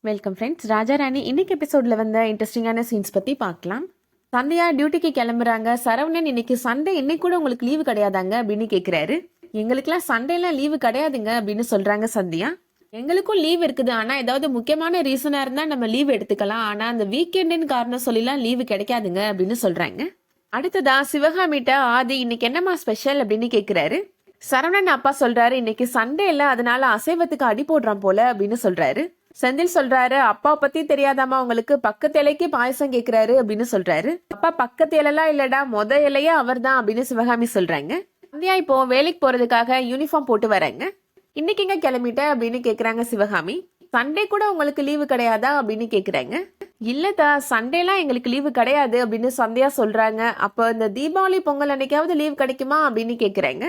Welcome friends. Raja Rani இன்னைக்கு எபிசோட்ல வந்த இன்ட்ரெஸ்டிங்கான சீன்ஸ் பத்தி பார்க்கலாம். சந்தியா டியூட்டிக்கு கிளம்புறாங்க. சரவணன் இன்னைக்கு சண்டே, இன்னைக்கு கூட உங்களுக்கு லீவு கிடையாதாங்க அப்படின்னு கேட்குறாரு. எங்களுக்குலாம் சண்டேலாம் லீவு கிடையாதுங்க அப்படின்னு சொல்றாங்க சந்தியா. எங்களுக்கும் லீவ் இருக்குது, ஆனா ஏதாவது முக்கியமான ரீசனா இருந்தா நம்ம லீவ் எடுத்துக்கலாம், ஆனா அந்த வீக்கெண்டுன்னு காரணம் சொல்லிலாம் லீவு கிடைக்காதுங்க அப்படின்னு சொல்றாங்க. அடுத்ததா சிவகாமிட்ட ஆதி இன்னைக்கு என்னம்மா ஸ்பெஷல் அப்படின்னு கேட்குறாரு. சரவணன் அப்பா சொல்றாரு இன்னைக்கு சண்டே இல்ல, அதனால அசைவத்துக்கு அடி போடுறான் போல அப்படின்னு சொல்றாரு. செந்தில் சொல்றாரு அப்பா பத்தி தெரியாதாமா உங்களுக்கு, பக்கத்து இலைக்கு பாயசம் கேக்குறாரு அப்படின்னு சொல்றாரு. அப்பா பக்கத்து இலைலாம் இல்லடா, மொத இலையே அவர் தான் அப்படின்னு சிவகாமி சொல்றாங்க. சந்தியா இப்போ வேலைக்கு போறதுக்காக யூனிஃபார்ம் போட்டு வராங்க. இன்னைக்கு எங்க கிளம்பிட்ட அப்படின்னு கேக்குறாங்க சிவகாமி. சண்டே கூட உங்களுக்கு லீவு கிடையாதா அப்படின்னு கேக்குறாங்க. இல்லதா, சண்டேலாம் எங்களுக்கு லீவு கிடையாது அப்படின்னு சந்தியா சொல்றாங்க. அப்போ இந்த தீபாவளி பொங்கல் அன்னைக்காவது லீவ் கிடைக்குமா அப்படின்னு கேக்குறாங்க.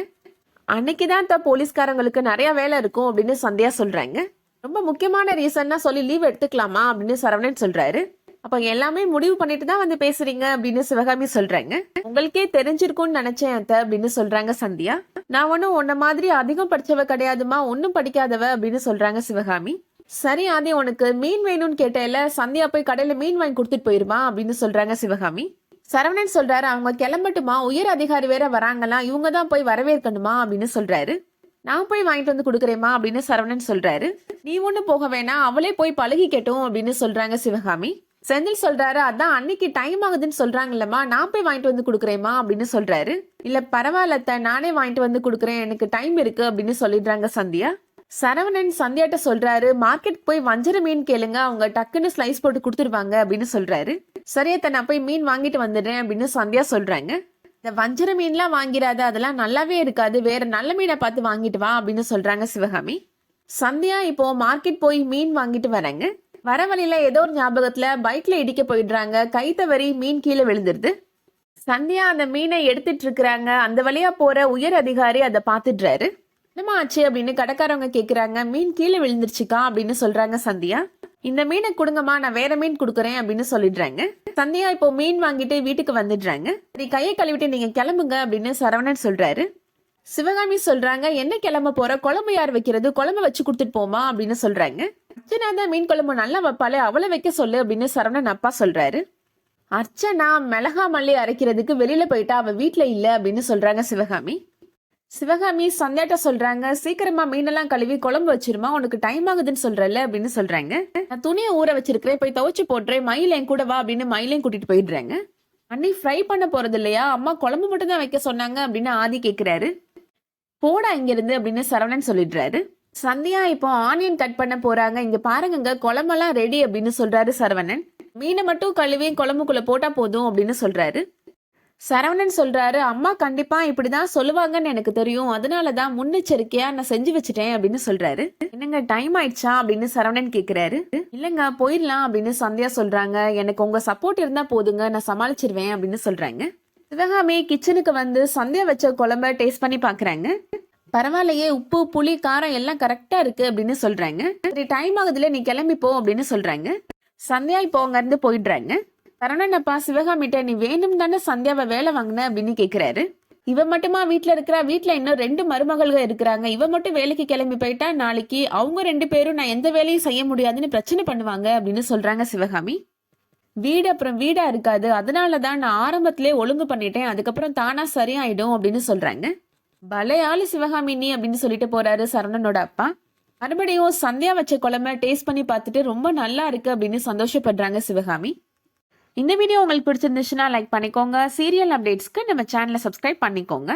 அன்னைக்குதான் போலீஸ்காரங்களுக்கு நிறைய வேலை இருக்கும் அப்படின்னு சந்தியா சொல்றாங்க. ரொம்ப முக்கியமான ரீசன்னா சொல்லி லீவ் எடுத்துக்கலாமா அப்படின்னு சரவணன் சொல்றாரு. அப்ப எல்லாமே முடிவு பண்ணிட்டு தான் வந்து பேசுறீங்க அப்படின்னு சிவகாமி சொல்றாங்க. உங்களுக்கே தெரிஞ்சிருக்கும்னு நினைச்சேன் அத்தை அப்படின்னு சொல்றாங்க சந்தியா. நான் ஒன்னும் உன்ன மாதிரி அதிகம் படிச்சவ கிடையாதுமா, ஒன்னும் படிக்காதவ அப்படின்னு சொல்றாங்க சிவகாமி. சரி ஆதி, உனக்கு மீன் வேணும்னு கேட்டேல, சந்தியா போய் கடையில மீன் வாங்கி கொடுத்துட்டு போயிருமா அப்படின்னு சொல்றாங்க சிவகாமி. சரவணன் சொல்றாரு அவங்க கிளம்பட்டுமா, உயர் அதிகாரி வேற வராங்களாம், இவங்க தான் போய் வரவேற்கணுமா அப்படின்னு சொல்றாரு. நான் போய் வாங்கிட்டு வந்து கொடுக்குறேம்மா அப்படின்னு சரவணன் சொல்றாரு. நீ ஒண்ணு போக வேணாம், அவளே போய் பழகிக்கட்டும் அப்படின்னு சொல்றாங்க சிவகாமி. செந்தில் சொல்றாரு அதான் அன்னைக்கு டைம் ஆகுதுன்னு சொல்றாங்கல்லம்மா, நான் போய் வாங்கிட்டு வந்து கொடுக்குறேம்மா அப்படின்னு சொல்றாரு. இல்ல பரவாயில்லத்த, நானே வாங்கிட்டு வந்து கொடுக்குறேன், எனக்கு டைம் இருக்கு அப்படின்னு சொல்லிடுறாங்க சந்தியா. சரவணன் சந்தியாட்ட சொல்றாரு மார்க்கெட் போய் வஞ்சர மீன் கேளுங்க, அவங்க டக்குன்னு ஸ்லைஸ் போட்டு கொடுத்துருவாங்க அப்படின்னு சொல்றாரு. சரியத்த, நான் போய் மீன் வாங்கிட்டு வந்துடுறேன் அப்படின்னு சந்தியா சொல்றாங்க. இந்த வஞ்சர மீன்லாம் வாங்கிறாத, அதெல்லாம் நல்லாவே இருக்காது, வேற நல்ல மீனை பார்த்து வாங்கிட்டு வா அப்படின்னு சொல்றாங்க சிவகாமி. சந்தியா இப்போ மார்க்கெட் போய் மீன் வாங்கிட்டு வராங்க. வர வழியில ஏதோ ஒரு ஞாபகத்துல பைக்ல இடிக்க போயிடுறாங்க. கை தவறி மீன் கீழே விழுந்துருது. சந்தியா அந்த மீனை எடுத்துட்டு இருக்கிறாங்க. அந்த வழியா போற உயர் அதிகாரி அதை பாத்துடுறாரு. என்னமா ஆச்சு அப்படின்னு கடைக்காரவங்க கேக்குறாங்க. மீன் கீழே விழுந்துருச்சுக்கா அப்படின்னு சொல்றாங்க சந்தியா. இந்த மீனை கொடுங்கம்மா, நான் வேற மீன் கொடுக்குறேன் அப்படின்னு சொல்லிடுறாங்க. சந்தியா இப்போ மீன் வாங்கிட்டு வீட்டுக்கு வந்துடுறாங்க. சரி கையை கழுவிட்டு நீங்க கிளம்புங்க அப்படின்னு சரவணன் சொல்றாரு. சிவகாமி சொல்றாங்க என்ன கிளம்ப போற, குழம்பு யார் வைக்கிறது, குழம்பு வச்சு கொடுத்துட்டு போமா அப்படின்னு சொல்றாங்க. அர்ச்சனா தான் மீன் குழம்பு நல்லா வைப்பாளே, அவளை வைக்க சொல்லு அப்படின்னு சரவணன் அப்பா சொல்றாரு. அர்ச்சனா மிளகா மல்லி அரைக்கிறதுக்கு வெளியில போயிட்டா, அவ வீட்டுல இல்ல அப்படின்னு சொல்றாங்க சிவகாமி. சிவகாமி சந்தியாட்ட சொல்றாங்க சீக்கிரமா மீனெல்லாம் கழுவி குழம்பு வச்சிருமா, உனக்கு டைம் ஆகுதுன்னு சொல்றல அப்படின்னு சொல்றாங்க. நான் துணியை ஊற வச்சிருக்கிறேன், போய் துவைச்சு போடுறேன், மயில் என் கூட வா அப்படின்னு மயிலையும் கூட்டிட்டு போயிடுறாங்க. அன்னி ஃப்ரை பண்ண போறது இல்லையா, அம்மா குழம்பு மட்டும் தான் வைக்க சொன்னாங்க அப்படின்னு ஆதி கேக்குறாரு. போடா இங்க இருந்து அப்படின்னு சரவணன் சொல்லிடுறாரு. சந்தியா இப்போ ஆனியன் கட் பண்ண போறாங்க. இங்க பாருங்க குழம்பெல்லாம் ரெடி அப்படின்னு சொல்றாரு சரவணன். மீனை மட்டும் கழுவி குழம்புக்குள்ள போட்டா போதும் அப்படின்னு சொல்றாரு. சரவணன் சொல்றாரு அம்மா கண்டிப்பா இப்படிதான் சொல்லுவாங்கன்னு எனக்கு தெரியும், அதனாலதான் முன்னெச்சரிக்கையா நான் செஞ்சு வச்சுட்டேன் அப்படின்னு சொல்றாரு. என்னங்க டைம் ஆயிடுச்சா அப்படின்னு சரவணன் கேக்குறாரு. இல்லங்க போயிடலாம் அப்படின்னு சந்தியா சொல்றாங்க. எனக்கு உங்க சப்போர்ட் இருந்தா போதுங்க, நான் சமாளிச்சிருவேன் அப்படின்னு சொல்றாங்க. சிவகாமி கிச்சனுக்கு வந்து சந்தியா வச்ச குழம்ப டேஸ்ட் பண்ணி பாக்குறாங்க. பரவாயில்லையே, உப்பு புளி காரம் எல்லாம் கரெக்டா இருக்கு அப்படின்னு சொல்றாங்க. சரி டைம் ஆகுதுல, நீ கிளம்பி போ அப்படின்னு சொல்றாங்க. சந்தியா இப்போ அங்க இருந்து போயிடுறாங்க. சரவணன் அப்பா சிவகாமிட்ட நீ வேணும் தானே சந்தியாவை வேலை வாங்கின அப்படின்னு கேக்குறாரு. இவ மட்டுமா வீட்டுல இருக்கிறா, வீட்டுல இன்னும் 2 மருமகள்கள் இருக்கிறாங்க, இவ மட்டும் வேலைக்கு கிளம்பி போயிட்டா நாளைக்கு அவங்க 2 பேரும் நான் எந்த வேலையும் செய்ய முடியாதுன்னு பிரச்சனை பண்ணுவாங்க அப்படின்னு சொல்றாங்க சிவகாமி. வீடு அப்புறம் வீடா இருக்காது, அதனாலதான் நான் ஆரம்பத்திலே ஒழுங்கு பண்ணிட்டேன், அதுக்கப்புறம் தானா சரியாயிடும் அப்படின்னு சொல்றாங்க. பலையாளு சிவகாமி நீ அப்படின்னு சொல்லிட்டு போறாரு சரவணனோட அப்பா. மறுபடியும் சந்தியா வச்ச குழம்பு டேஸ்ட் பண்ணி பார்த்துட்டு ரொம்ப நல்லா இருக்கு அப்படின்னு சந்தோஷப்படுறாங்க சிவகாமி. இந்த வீடியோ உங்களுக்கு பிடிச்சிருந்துச்சுன்னா லைக் பண்ணிக்கோங்க. சீரியல் அப்டேட்ஸ்க்கு நம்ம சேனலை சப்ஸ்கிரைப் பண்ணிக்கோங்க.